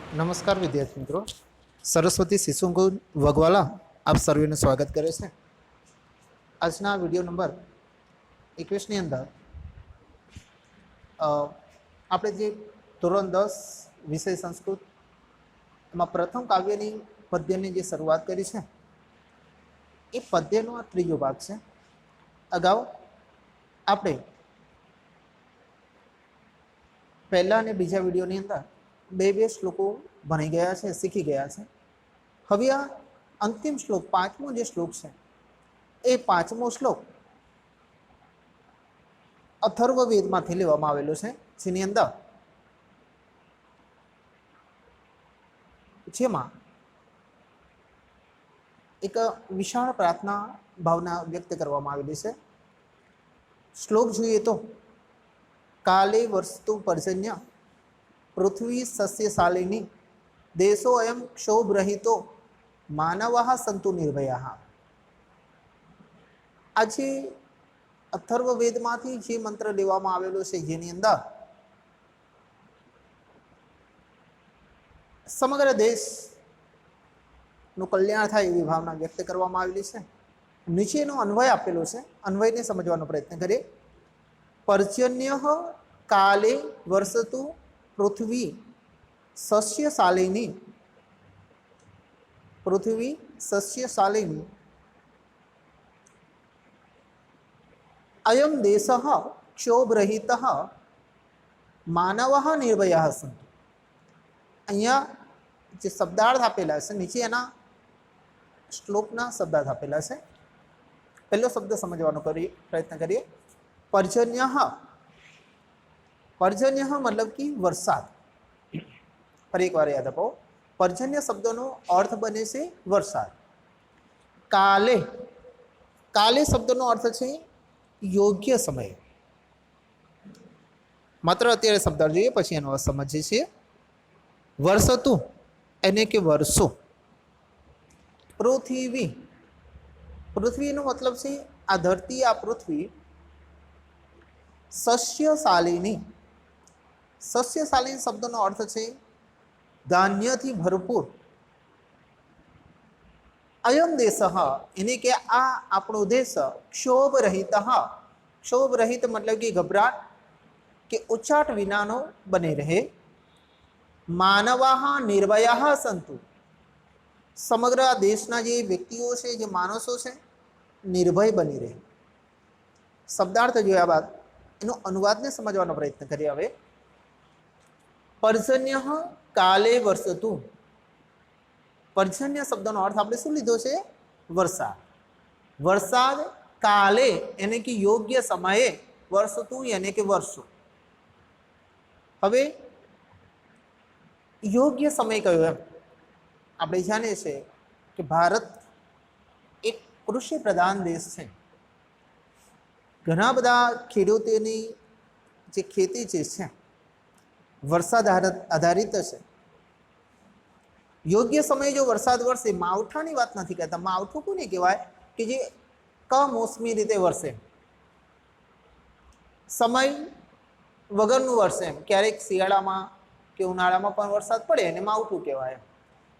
नमस्कार विद्यार्थी मित्रों, सरस्वती शिशु वगवाला आप सर्वे स्वागत करे छे। आजना विडियो नंबर 21 अंदर आपणे जे धोरण 10 विषय संस्कृत में प्रथम काव्यनी पद्यनी जे शरूआत करी छे ए पद्यनो आ त्रीजो भाग छे। अगाऊ आपणे पहला ने बीजा विडियोनी अंदर बे श्लोको भणी गया है, सीखी गया है। हवे आ अंतिम श्लोक पांचमो जो श्लोक है ए पांचमो श्लोक अथर्ववेद में लेवामां आवेलो है, जेनी अंदर जेमां एक विशाल प्रार्थना भावना व्यक्त करवामां आवेली है। श्लोक जोईए तो काले वर्षतु पर्जन्य पृथ्वी सस्यशालिनी देशो अयम क्षोभरहितो मानवाः सन्तु निर्भयाः। आज अथर्ववेद मांथी जे मंत्र लेवामां आवेलो छे जेनी अंदर समग्र देश नु कल्याण थाय एवी भावना व्यक्त करवामां आवेली छे। नीचेनो अन्वय आपेलो छे, अन्वयने समजવાનો प्रयत्न करीए। पर्जन्यः काले वर्षतु पृथ्वी सस्यशालिनी, पृथ्वी सस्यशालिनी अयम देशः क्षोभरहितः मानवः निर्भयाः सन्तु। अहींया जे शब्दार्थ आपेला छे नीचे एना श्लोकना शब्दार्थ आपेला छे। पहलो शब्द समझवानो प्रयत्न करिए। पर्जन्यः, पर्जन्यः मतलब कि वरसाद। पर एक बार याद अपाओ, पर्जन्य शब्दों अर्थ बने से वरसाद। काले, काले शब्दों अर्थ है योग्य समय। मात्र अत्यारे शब्द जोईए पछी एनो अर्थ समझीए छीए। वर्षतु एने के वर्षो। पृथ्वी, पृथ्वी नो मतलब से आ धरती आ पृथ्वी। सस्यशालिनी, सस्यशालिनी शब्दों अर्थ है धान्य थी भरपूर। अयम देश यानी कि आ आपणो देश क्षोभ रहित, क्षोभ रहित मतलब कि घबराट के उच्चाट विनानो बने रहे। मानवाः निर्भयाः सन्तु, समग्र देशना जे व्यक्तिओ छे, जे माणसो छे निर्भय बनी रहे। शब्दार्थ जोया बाद एनो अनुवाद ने समझवानो प्रयत्न करिए। हवे पर्जन्य काले वर्षतु, पर्जन्य शब्दों अर्थ आपणे शुं लीधो छे? वरसाद। वरसाद काले यानी कि योग्य समये, वर्षतु यानी कि वर्षो। हवे योग्य समय कयो एम आपणे जाणीए छीए कि भारत एक कृषि प्रधान देश है। घना बधा खेडूतोनी जे खेती छे वरसाद आधारित है। योग्य समय जो वरसाद वरसे, मावठानी बात नहीं कहता। मावठું कोने कहेवाय कि जे कमोसमी रीते वरसे, समय वगरनु वरसे। क्यारेक शियाळामां के उनाळामां पण वरसाद पड़े एने मावठું कहेवाय।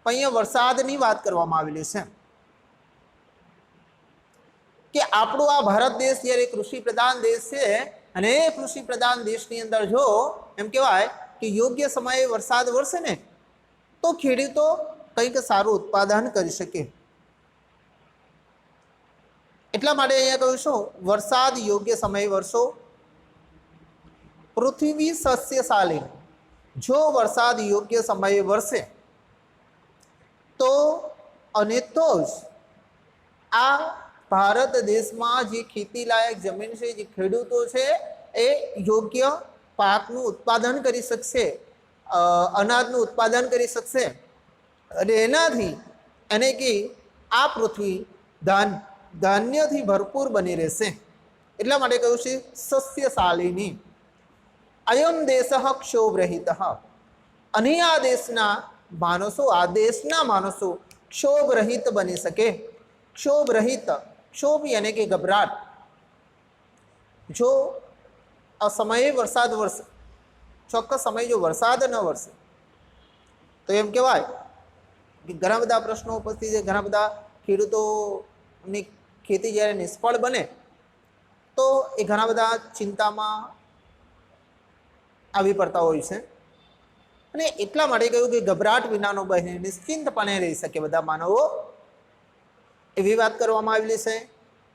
पण अहींया वरसादनी वात करवामां आवेली छे कि आपणो आ भारत देश ज्यारे कृषि प्रधान देश है अने कृषि प्रधान देशनी अंदर जो एम कहेवाय कि योग्य समये वरसाद वरसे ने तो खेडूतो कंईक सारुं उत्पादन करी शके। एटला माटे अहींया कह्युं छुं वरसाद योग्य समये वरसो। पृथ्वी सस्यशालिनी, जो वरसाद योग्य समये वरसे तो अने तो ज आ भारत देश में जे खेती लायक जमीन है, जे खेडूतो छे ए योग्य पाकनु उत्पादन करी शकशे, अनाजनु उत्पादन करी शकशे अने एनाथी यानी कि आ पृथ्वी धान्यथी भरपूर बनी रहेशे। एटला माटे कह्युं छे सस्यशालिनी। अयम देशः क्षोभरहितः, अने आ देशना माणसो, आ देशना माणसो क्षोभरहित बनी सके। क्षोभरहित, क्षोभ यानी कि घबराट। जो असमये वरसाद वरसे, ચોક્કસ સમય જો વરસાદ ન વરસે તો એમ કહેવાય કે ઘણા બધા પ્રશ્નો ઉપસ્થિત છે, ઘણા બધા ખેડૂતોની ખેતી જ્યારે નિષ્ફળ બને તો એ ઘણા બધા ચિંતામાં આવી પડતા હોય છે અને એટલા માટે કહ્યું કે ગભરાટ વિનાનો બને, નિશ્ચિંતપણે રહી શકે બધા માનવો, એવી વાત કરવામાં આવેલી છે.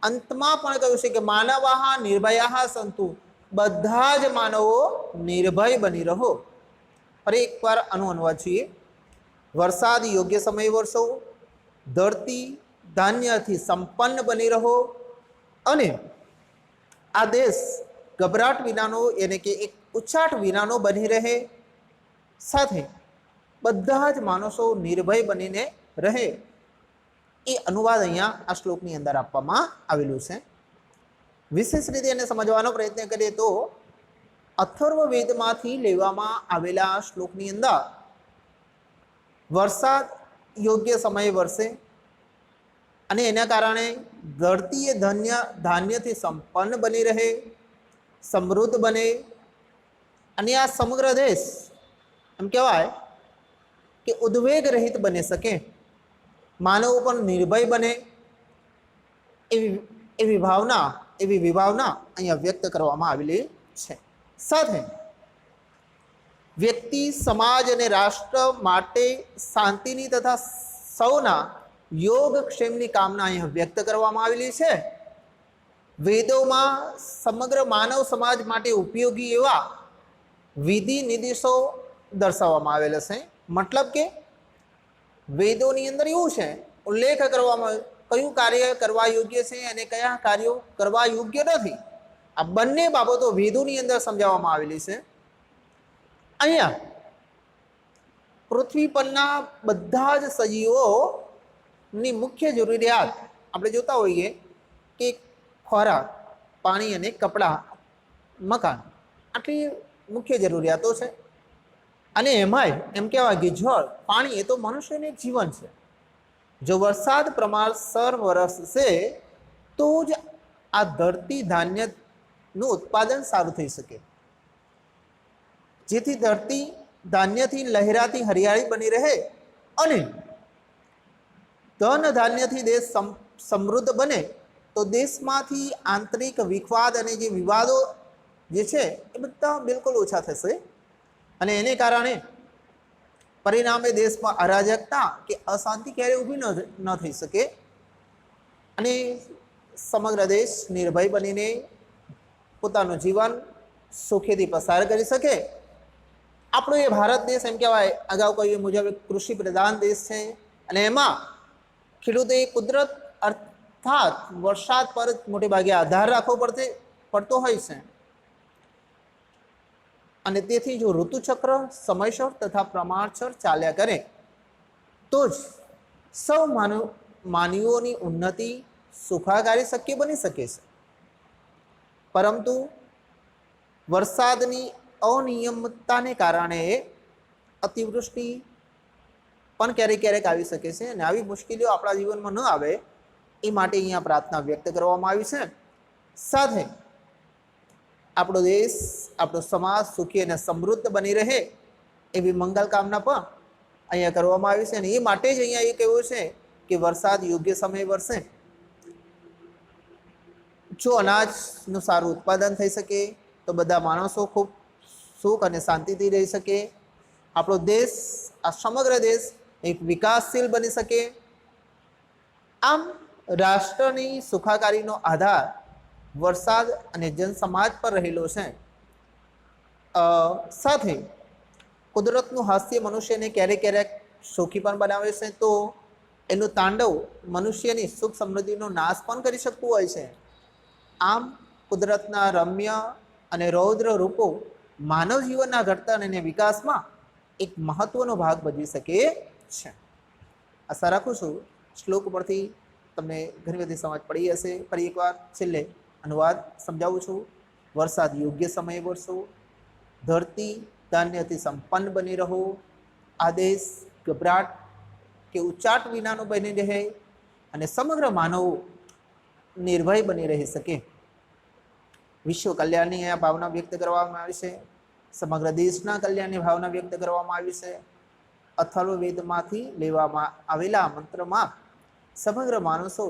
અંતમાં પણ કહ્યું છે કે માનવાહ નિર્ભયા સંતુ, બધા જ માનવો નિર્ભય બની રહો. ફરી એકવાર આનો અનુવાદ જોઈએ. વરસાદ યોગ્ય સમયે વરસો, ધરતી ધાન્યથી સંપન્ન બની રહો અને આ દેશ ગભરાટ વિનાનો એટલે કે એક ઉચાટ વિનાનો બની રહે, સાથે બધા જ માણસો નિર્ભય બનીને રહે. એ અનુવાદ અહીંયા આ શ્લોકની અંદર આપવામાં આવેલું છે. વિશેષ રીતે એને સમજવાનો પ્રયત્ન કરીએ તો અથર્વવેદમાંથી લેવામાં આવેલા શ્લોકની અંદર વરસાદ યોગ્ય સમયે વરસે અને એના કારણે ધરતી એ ધાન્યથી સંપન્ન બની રહે, સમૃદ્ધ બને અને આ સમગ્ર દેશ એમ કહેવાય કે ઉદ્વેગ રહિત બની શકે, માનવો પણ નિર્ભય બને, એવી વિભાવના અહીંયા વ્યક્ત કરવામાં આવેલી છે. સાથે વ્યક્તિ, સમાજ અને રાષ્ટ્ર માટે શાંતિની તથા સૌના યોગક્ષેમની કામના અહીંયા વ્યક્ત કરવામાં આવેલી છે. વેદોમાં સમગ્ર માનવ સમાજ માટે ઉપયોગી એવા વિધિ નિર્દેશો દર્શાવવામાં આવેલા છે. મતલબ કે વેદોની અંદર એવું છે, ઉલ્લેખ કરવામાં કયું કાર્ય કરવા યોગ્ય છે અને કયા કાર્યો કરવા યોગ્ય નથી, આ બંને બાબતો વેદોની અંદર સમજાવવામાં આવેલી છે. અહીંયા પૃથ્વી પરના બધા જ સજીવોની મુખ્ય જરૂરિયાત આપણે જોતા હોઈએ કે ખોરાક, પાણી અને કપડાં, મકાન, આટલી મુખ્ય જરૂરિયાતો છે. અને એમાંય એમ કહેવાય કે જળ, પાણી એ તો મનુષ્યને જીવન છે. જો વરસાદ પ્રમાણસર વરસશે તો જ આ ધરતી ધાન્યનું ઉત્પાદન સારું થઈ શકે, જેથી ધરતી ધાન્યથી લહેરાતી હરિયાળી બની રહે અને ધન ધાન્યથી દેશ સમૃદ્ધ બને. તો દેશમાંથી આંતરિક વિખવાદ અને જે વિવાદો જે છે એ બધા બિલકુલ ઓછા થશે અને એને કારણે પરિણામે દેશમાં અરાજકતા કે અશાંતિ ક્યારેય ઊભી ન થઈ શકે અને સમગ્ર દેશ નિર્ભય બનીને પોતાનું જીવન સુખેથી પસાર કરી શકે. આપણો એ ભારત દેશ એમ કહેવાય અગાઉ કહ્યું મુજબ કૃષિ પ્રધાન દેશ છે અને એમાં ખેડૂતે કુદરત અર્થાત વરસાદ પર મોટે ભાગે આધાર રાખવો પડતો હોય છે અને તેથી જો ઋતુચક્ર સમયસર તથા પ્રમાણસર ચાલ્યા કરે તો જ સૌ માનવીઓની ઉન્નતિ સુખાકારી શક્ય બની શકે છે. પરંતુ વરસાદની અનિયમિતતાને કારણે અતિવૃષ્ટિ પણ ક્યારેક આવી શકે છે અને આવી મુશ્કેલીઓ આપણા જીવનમાં ન આવે એ માટે અહીંયા પ્રાર્થના વ્યક્ત કરવામાં આવી છે. સાથે આપણો દેશ, આપણો સમાજ સુખી અને સમૃદ્ધ બની રહે એવી મંગલ કામના પણ અહીંયા કરવામાં આવી છે અને એ માટે જ અહીંયા એ કહેવું છે કે વરસાદ યોગ્ય સમયે વરસે. જો અનાજનું સારું ઉત્પાદન થઈ શકે તો બધા માણસો ખૂબ સુખ અને શાંતિથી રહી શકે, આપણો દેશ, આ સમગ્ર દેશ એક વિકાસશીલ બની શકે. આમ રાષ્ટ્રની સુખાકારીનો આધાર વરસાદ અને જનસમાજ પર રહેલો છે. સાથે કુદરતનું હાસ્ય મનુષ્યને ક્યારેક સુખી પણ બનાવે છે, તો એનું તાંડવ મનુષ્યની સુખ સમૃદ્ધિનો નાશ પણ કરી શકતું હોય છે. આમ કુદરતના રમ્ય અને રૌદ્ર રૂપો માનવ જીવનના ઘડતર અને વિકાસમાં એક મહત્વનો ભાગ ભજવી શકે છે. આશા રાખું છું શ્લોક પરથી તમને ઘણી બધી સમજ પડી હશે. ફરી એકવાર છેલ્લે અનુવાદ સમજાવું છું. વરસાદ યોગ્ય સમયે વરસો, ધરતી ધાન્યથી સંપન્ન બની રહો, આદેશ ગભરાટ કે ઉચાટ વિનાનો બની રહે અને સમગ્ર માનવો નિર્ભય બની રહી શકે. વિશ્વ કલ્યાણની આ ભાવના વ્યક્ત કરવામાં આવી છે, સમગ્ર દેશના કલ્યાણની ભાવના વ્યક્ત કરવામાં આવી છે અથર્વવેદમાંથી લેવામાં આવેલા મંત્રમાં સમગ્ર માણસો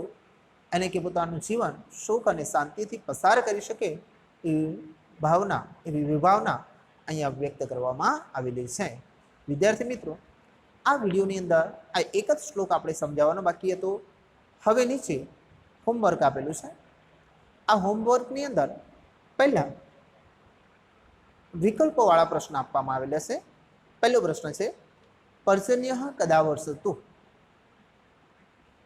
એને કે પોતાનું જીવન સુખ અને શાંતિથી પસાર કરી શકે એવી ભાવના, એવી વિભાવના અહીંયા વ્યક્ત કરવામાં આવેલી છે. વિદ્યાર્થી મિત્રો, આ વિડીયોની અંદર આ એક જ શ્લોક આપણે સમજાવવાનો બાકી હતો. હવે નીચે હોમવર્ક આપેલું છે. આ હોમવર્કની અંદર પહેલા વિકલ્પોવાળા પ્રશ્ન આપવામાં આવેલા છે. પહેલો પ્રશ્ન છે પર્જન્ય કદા વર્ષતુ.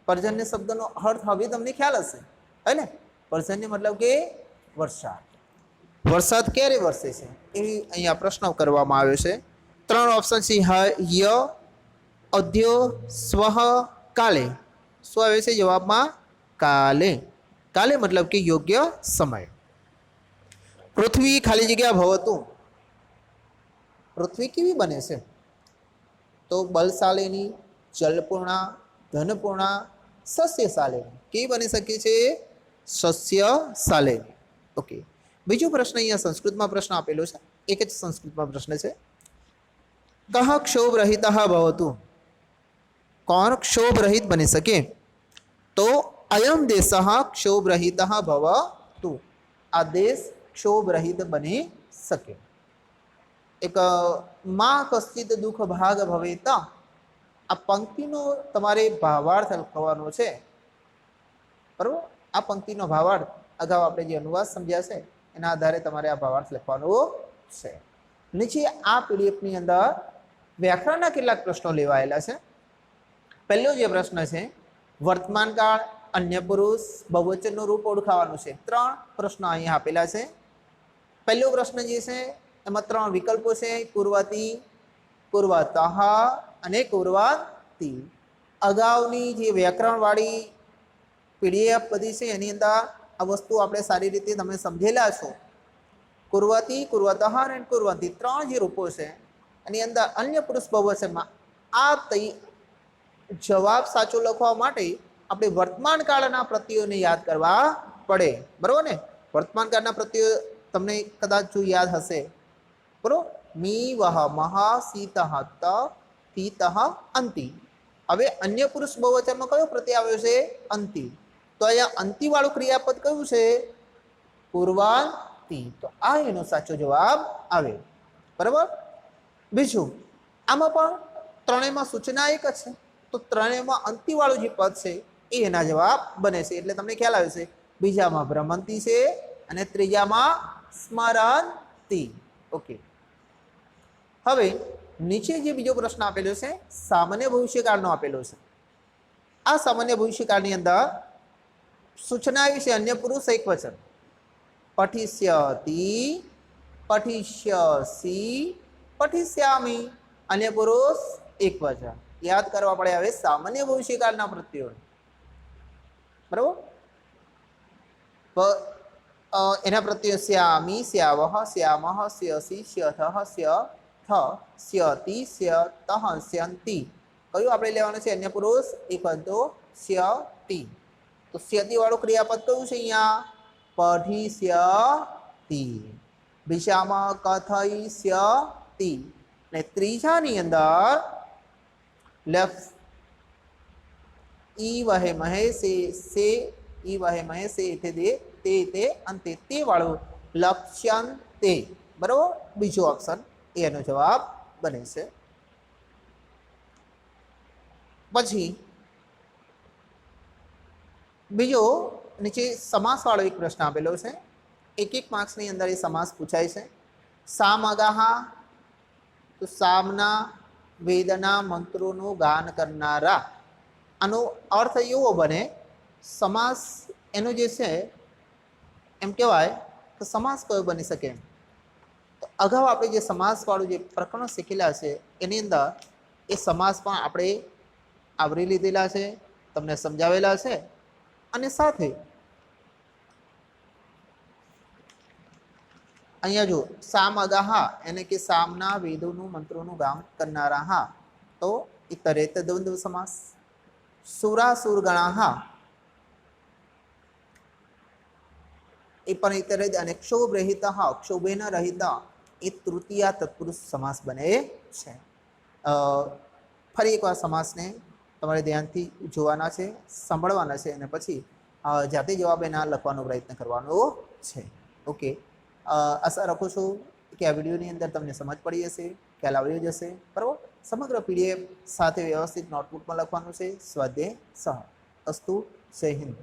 પર્જન્ય શબ્દનો અર્થ હવે તમને ખ્યાલ હશે હે ને. પર્જન્ય મતલબ કે વરસાદ. વરસાદ ક્યારે વરસે છે એ અહીંયા પ્રશ્ન કરવામાં આવ્યો છે. 3 ઓપ્શન છે ય, અદ્ય, સ્વઃ, કાલે. શું આવે છે જવાબમાં? કાલે. કાલે મતલબ કે યોગ્ય સમય. પૃથ્વી ખાલી જગ્યા ભવતું. પૃથ્વી કેવી બને છે? તો બલશાલિની, જલપૂર્ણા, ધનપૂર્ણા, સસ્યશાલિની. કેવી બની શકે છે? સસ્યશાલિની. ઓકે. બીજો પ્રશ્ન અહીંયા સંસ્કૃતમાં પ્રશ્ન આપેલો છે. એક જ સંસ્કૃતમાં પ્રશ્ન છે. કહ ક્ષોભ રહિત ભવતું. કોણ ક્ષોભ રહિત બની શકે? તો અયમ દેશ ક્ષોભ રહિત ભવતું. આ દેશ ક્ષોભ રહિત બની શકે. એક માં કશ્ચિત દુઃખ ભાગ ભવેત. આ પંક્તિનો તમારે ભાવાર્થ લખવાનો છે. બરાબર? આ પંક્તિનો ભાવાર્થ અગાઉ આપણે જે અનુવાદ સમજ્યા છે એના આધારે તમારે આ ભાવાર્થ લખવાનો છે. નીચે આ પીડીએફની અંદર વ્યાકરણના કેટલાક પ્રશ્નો લેવાયેલા છે. પહેલો જે પ્રશ્ન છે વર્તમાન કાળ, અન્ય પુરુષ, બહુવચનનું રૂપ ઓળખાવાનું છે. 3 પ્રશ્નો અહીંયા આપેલા છે. પહેલો પ્રશ્ન જે છે એમાં 3 વિકલ્પો છે. કુર્વતી, કુર્વતઃ અને કુર્વતી. અગાઉની જે વ્યાકરણવાળી પીડીએફ બધી છે એની અંદર આ વસ્તુ આપણે સારી રીતે તમે સમજેલા છો. કુર્વતી, કુર્વતઃ અને કુર્વતી 3 જે રૂપો છે એની અંદર અન્ય પુરુષ બહુવચનમાં આ જવાબ સાચો લખવા માટે આપણે વર્તમાન કાળના પ્રત્યયોને યાદ કરવા પડે. બરાબર ને? વર્તમાન કાળના પ્રત્યયો તમને કદાચ જો યાદ હશે. બરાબર? મી, વહ, મહ, સીતઃ, ત, તીતઃ, અંતિ. હવે અન્ય પુરુષ બહુવચનમાં કયો પ્રત્યય આવ્યો છે? અંતિ. તો અહીંયા અંતિવાળું ક્રિયાપદ કયું છે? પૂર્વાંતિ. તો આ એનો સાચો જવાબ આવે. બરાબર? બીજું, આમાં પણ ત્રણેયમાં સૂચના એક જ છે. તો ત્રણેયમાં અંતિવાળું જે પદ છે એ એના જવાબ બને છે. એટલે તમને ખ્યાલ આવે છે. બીજામાં ભ્રમંતી છે અને ત્રીજામાં સ્મરંતી. ઓકે. હવે નીચે જે બીજો પ્રશ્ન આપેલો છે સામાન્ય ભવિષ્યકાળનો આપેલો છે. આ સામાન્ય ભવિષ્યકાળની અંદર સૂચના આવી છે અન્ય પુરુષ એકવચન. પઠિષ્યતિ, પઠિષ્યસી, પઠિષ્યામિ. અન્ય પુરુષ એકવચન. યાદ કરવા પડે હવે સામાન્ય ભવિષ્યકાળના પ્રત્યયો. બરાબર? એના પ્રત્યયો શ્યામી, શ્યાવહ, શ્યામહ, શ્યસી, શ્યથઃ, શ્યથ, શ્યતિ, શ્યતઃ, શ્યંતિ. કયું આપણે લેવાનું છે? અન્ય પુરુષ એકવચન. તો શ્યતિ. તો શ્યતિ વાળું ક્રિયાપદ કયું છે અહીંયા? પઠિષ્યતિ. બીજામાં કથયિષ્યતિ. અને ત્રીજાની અંદર ઈ વહે મહે સે ઈ વહે મહે સે તે અંતે તે વાળું લક્ષ્યંતે. બરાબર? બીજો ઓપ્શન એનો જવાબ બને છે. પછી બીજો નીચે સમાસવાળો એક પ્રશ્ન આપેલો છે. 1 માર્ક્સની અંદર એ સમાસ પૂછાય છે. સામ અગાહા. તો સામના વેદના મંત્રોનું ગાન કરનારા. આનો અર્થ એવો બને સમાસ એનો જે છે એમ કહેવાય કે સમાસ કયો બની શકે. તો અગાઉ આપણે જે સમાસવાળું જે પ્રકરણ શીખેલા છે એની અંદર એ સમાસ પણ આપણે આવરી લીધેલા છે, તમને સમજાવેલા છે. અને સાથે અહીંયા જો સામ અગાહા એને કે સામના વેદોનું મંત્રોનું ગામ કરનારા. હા તો ઇતરેત દ્વંદ્વ સમાસ. સુરાસુર ગણાહા એ પણ ઇતરેત. અને ક્ષોભ રહિત, ક્ષોભેન રહિત એ તૃતીયા તત્પુરુષ સમાસ બને છે. ફરી એકવાર સમાસને તમારે ધ્યાનથી જોવાના છે, સાંભળવાના છે અને પછી જાતે જવાબ એના લખવાનો પ્રયત્ન કરવાનો છે. ઓકે, આશા રાખું છું કે આ વિડીયોની અંદર તમને સમજ પડી હશે, ખ્યાલ આવી જશે. બરાબર, સમગ્ર PDF સાથે વ્યવસ્થિત નોટબુકમાં લખવાનું છે. સ્વાધ્યાય સહ. અસ્તુ. જય હિન્દ.